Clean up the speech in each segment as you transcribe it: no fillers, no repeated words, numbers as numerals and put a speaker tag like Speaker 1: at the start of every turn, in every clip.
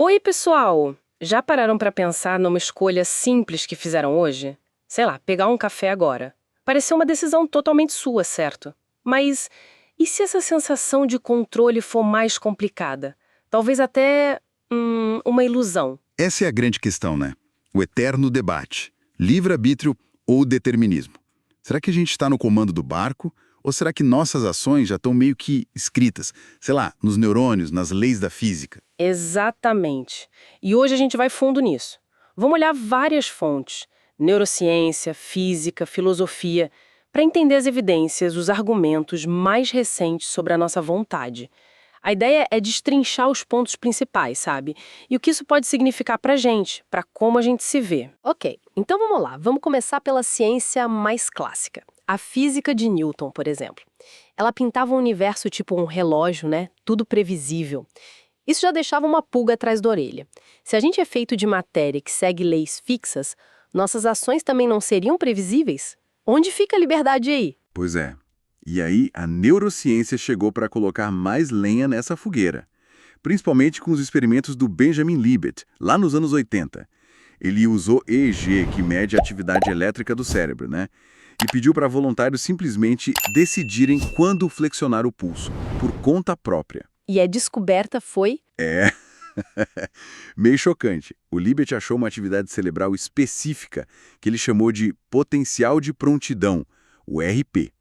Speaker 1: Oi, pessoal! Já pararam para pensar numa escolha simples que fizeram hoje? Sei lá, pegar um café agora. Pareceu uma decisão totalmente sua, certo? Mas e se essa sensação de controle for mais complicada? Talvez até uma ilusão.
Speaker 2: Essa é a grande questão, né? O eterno debate. Livre-arbítrio ou determinismo? Será que a gente está no comando do barco? Ou será que nossas ações já estão meio que escritas, sei lá, nos neurônios, nas leis da física?
Speaker 1: Exatamente. E hoje a gente vai fundo nisso. Vamos olhar várias fontes: neurociência, física, filosofia, para entender as evidências, os argumentos mais recentes sobre a nossa vontade. A ideia é destrinchar os pontos principais, sabe? E o que isso pode significar pra gente, pra como a gente se vê. Ok, então vamos lá. Vamos começar pela ciência mais clássica. A física de Newton, por exemplo. Ela pintava um universo tipo um relógio, né? Tudo previsível. Isso já deixava uma pulga atrás da orelha. Se a gente é feito de matéria que segue leis fixas, nossas ações também não seriam previsíveis? Onde fica a liberdade aí?
Speaker 3: Pois é. E aí a neurociência chegou para colocar mais lenha nessa fogueira, principalmente com os experimentos do Benjamin Libet, lá nos anos 80. Ele usou EEG, que mede a atividade elétrica do cérebro, né? E pediu para voluntários simplesmente decidirem quando flexionar o pulso, por conta própria.
Speaker 1: E a descoberta foi...
Speaker 3: É. Meio chocante. O Libet achou uma atividade cerebral específica que ele chamou de potencial de prontidão, o RP.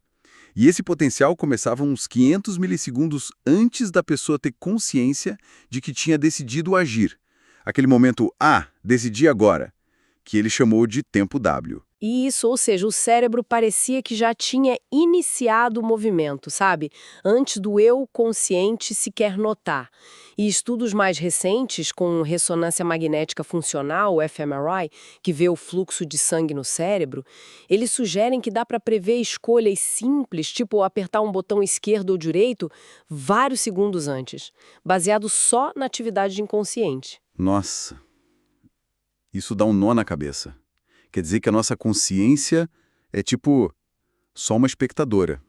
Speaker 3: E esse potencial começava uns 500 milissegundos antes da pessoa ter consciência de que tinha decidido agir. Aquele momento, decidi agora, que ele chamou de tempo W.
Speaker 1: Isso, ou seja, o cérebro parecia que já tinha iniciado o movimento, sabe? Antes do eu consciente sequer notar. E estudos mais recentes, com ressonância magnética funcional, o fMRI, que vê o fluxo de sangue no cérebro, eles sugerem que dá para prever escolhas simples, tipo apertar um botão esquerdo ou direito, vários segundos antes, baseado só na atividade inconsciente.
Speaker 3: Nossa, isso dá um nó na cabeça. Quer dizer que a nossa consciência é tipo só uma espectadora,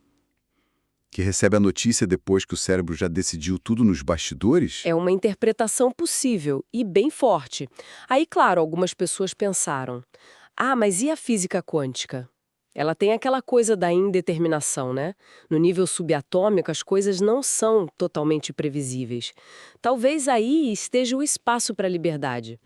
Speaker 3: que recebe a notícia depois que o cérebro já decidiu tudo nos bastidores?
Speaker 1: É uma interpretação possível e bem forte. Aí, claro, algumas pessoas pensaram: mas e a física quântica? Ela tem aquela coisa da indeterminação, né? No nível subatômico, as coisas não são totalmente previsíveis. Talvez aí esteja o espaço para a liberdade.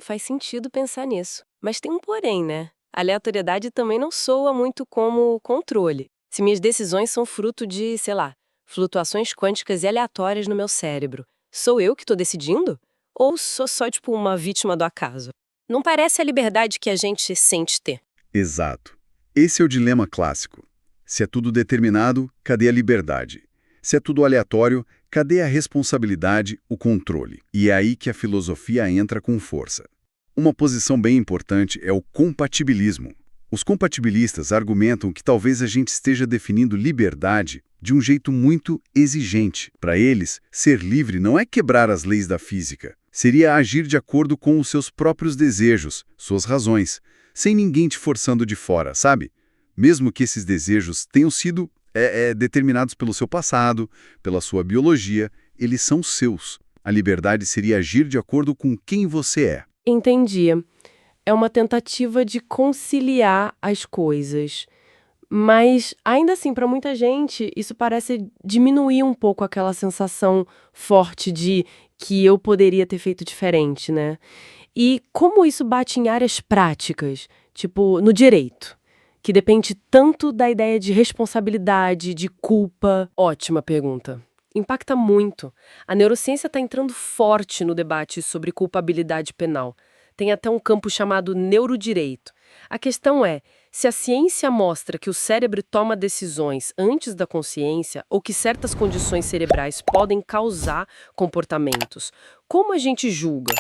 Speaker 1: Faz sentido pensar nisso. Mas tem um porém, né? A aleatoriedade também não soa muito como controle. Se minhas decisões são fruto de, sei lá, flutuações quânticas e aleatórias no meu cérebro, sou eu que estou decidindo? Ou sou só, tipo, uma vítima do acaso? Não parece a liberdade que a gente sente ter.
Speaker 2: Exato. Esse é o dilema clássico. Se é tudo determinado, cadê a liberdade? Se é tudo aleatório, cadê a responsabilidade, o controle? E é aí que a filosofia entra com força. Uma posição bem importante é o compatibilismo. Os compatibilistas argumentam que talvez a gente esteja definindo liberdade de um jeito muito exigente. Para eles, ser livre não é quebrar as leis da física. Seria agir de acordo com os seus próprios desejos, suas razões, sem ninguém te forçando de fora, sabe? Mesmo que esses desejos tenham sido determinados pelo seu passado, pela sua biologia, eles são seus. A liberdade seria agir de acordo com quem você é.
Speaker 1: Entendi. É uma tentativa de conciliar as coisas. Mas, ainda assim, para muita gente, isso parece diminuir um pouco aquela sensação forte de que eu poderia ter feito diferente, né? E como isso bate em áreas práticas, tipo no direito, que depende tanto da ideia de responsabilidade, de culpa? Ótima pergunta. Impacta muito. A neurociência está entrando forte no debate sobre culpabilidade penal. Tem até um campo chamado neurodireito. A questão é, se a ciência mostra que o cérebro toma decisões antes da consciência ou que certas condições cerebrais podem causar comportamentos, como a gente julga?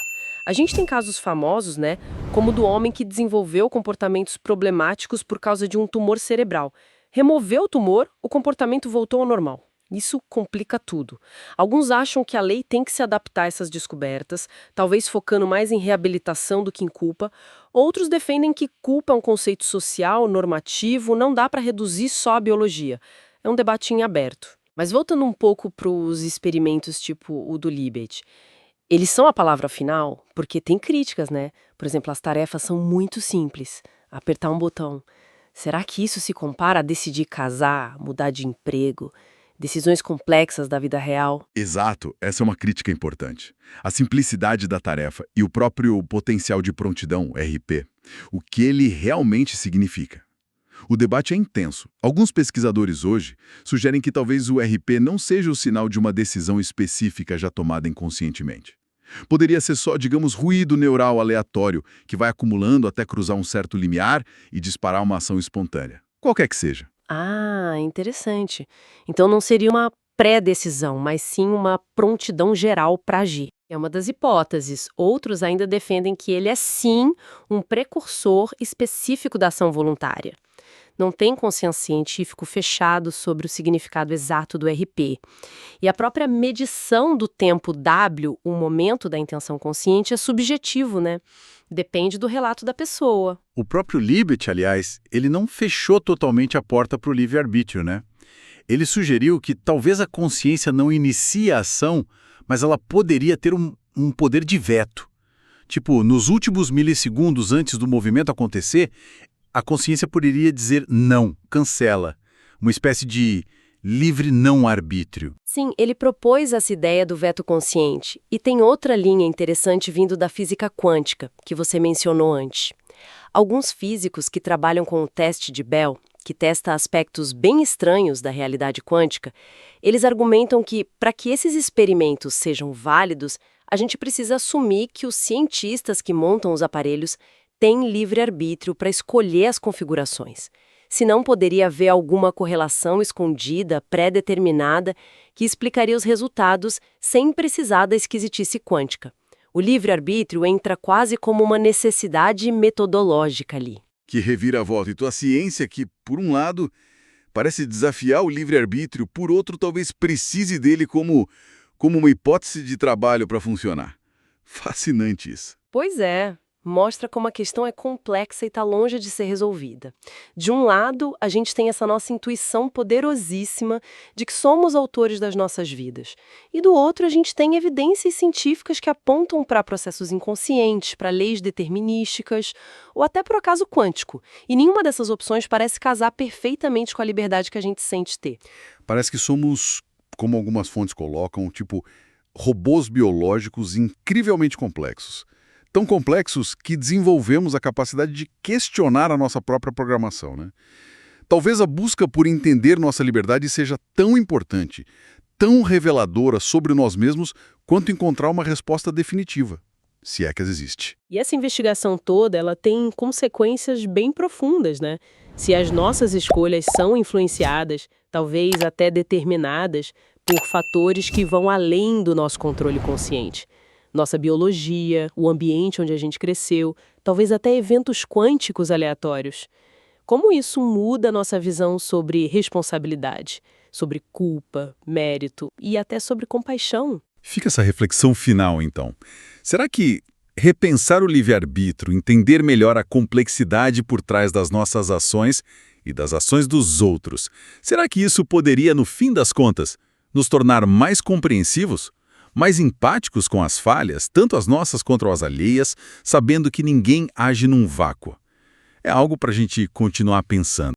Speaker 1: A gente tem casos famosos, né, como o do homem que desenvolveu comportamentos problemáticos por causa de um tumor cerebral. Removeu o tumor, o comportamento voltou ao normal. Isso complica tudo. Alguns acham que a lei tem que se adaptar a essas descobertas, talvez focando mais em reabilitação do que em culpa. Outros defendem que culpa é um conceito social, normativo, não dá para reduzir só a biologia. É um debate em aberto. Mas voltando um pouco para os experimentos tipo o do Libet, Eles são a palavra final porque tem críticas, né? Por exemplo, as tarefas são muito simples. Apertar um botão. Será que isso se compara a decidir casar, mudar de emprego, decisões complexas da vida real?
Speaker 2: Exato, essa é uma crítica importante. A simplicidade da tarefa e o próprio potencial de prontidão, RP, o que ele realmente significa. O debate é intenso. Alguns pesquisadores hoje sugerem que talvez o RP não seja o sinal de uma decisão específica já tomada inconscientemente. Poderia ser só, digamos, ruído neural aleatório que vai acumulando até cruzar um certo limiar e disparar uma ação espontânea. Qualquer que seja.
Speaker 1: Ah, interessante. Então não seria uma pré-decisão, mas sim uma prontidão geral para agir. É uma das hipóteses. Outros ainda defendem que ele é sim um precursor específico da ação voluntária. Não tem consenso científico fechado sobre o significado exato do RP. E a própria medição do tempo W, o momento da intenção consciente, é subjetivo, né? Depende do relato da pessoa.
Speaker 3: O próprio Libet, aliás, ele não fechou totalmente a porta para o livre-arbítrio, né? Ele sugeriu que talvez a consciência não inicie a ação, mas ela poderia ter um poder de veto. Tipo, nos últimos milissegundos antes do movimento acontecer, a consciência poderia dizer não, cancela. Uma espécie de livre não-arbítrio.
Speaker 1: Sim, ele propôs essa ideia do veto consciente. E tem outra linha interessante vindo da física quântica, que você mencionou antes. Alguns físicos que trabalham com o teste de Bell, que testa aspectos bem estranhos da realidade quântica, eles argumentam que, para que esses experimentos sejam válidos, a gente precisa assumir que os cientistas que montam os aparelhos têm livre-arbítrio para escolher as configurações. Senão poderia haver alguma correlação escondida, pré-determinada, que explicaria os resultados sem precisar da esquisitice quântica. O livre-arbítrio entra quase como uma necessidade metodológica ali.
Speaker 2: Que reviravolta. Então a ciência que, por um lado, parece desafiar o livre-arbítrio, por outro, talvez precise dele como uma hipótese de trabalho para funcionar. Fascinante isso.
Speaker 1: Pois é. Mostra como a questão é complexa e está longe de ser resolvida. De um lado, a gente tem essa nossa intuição poderosíssima de que somos autores das nossas vidas. E do outro, a gente tem evidências científicas que apontam para processos inconscientes, para leis determinísticas, ou até para o acaso quântico. E nenhuma dessas opções parece casar perfeitamente com a liberdade que a gente sente ter.
Speaker 2: Parece que somos, como algumas fontes colocam, tipo robôs biológicos incrivelmente complexos. Tão complexos que desenvolvemos a capacidade de questionar a nossa própria programação, né? Talvez a busca por entender nossa liberdade seja tão importante, tão reveladora sobre nós mesmos, quanto encontrar uma resposta definitiva, se é que existe.
Speaker 1: E essa investigação toda, ela tem consequências bem profundas, né? Se as nossas escolhas são influenciadas, talvez até determinadas, por fatores que vão além do nosso controle consciente. Nossa biologia, o ambiente onde a gente cresceu, talvez até eventos quânticos aleatórios. Como isso muda a nossa visão sobre responsabilidade, sobre culpa, mérito e até sobre compaixão?
Speaker 2: Fica essa reflexão final, então. Será que repensar o livre-arbítrio, entender melhor a complexidade por trás das nossas ações e das ações dos outros, será que isso poderia, no fim das contas, nos tornar mais compreensivos? Mais empáticos com as falhas, tanto as nossas quanto as alheias, sabendo que ninguém age num vácuo? É algo para a gente continuar pensando.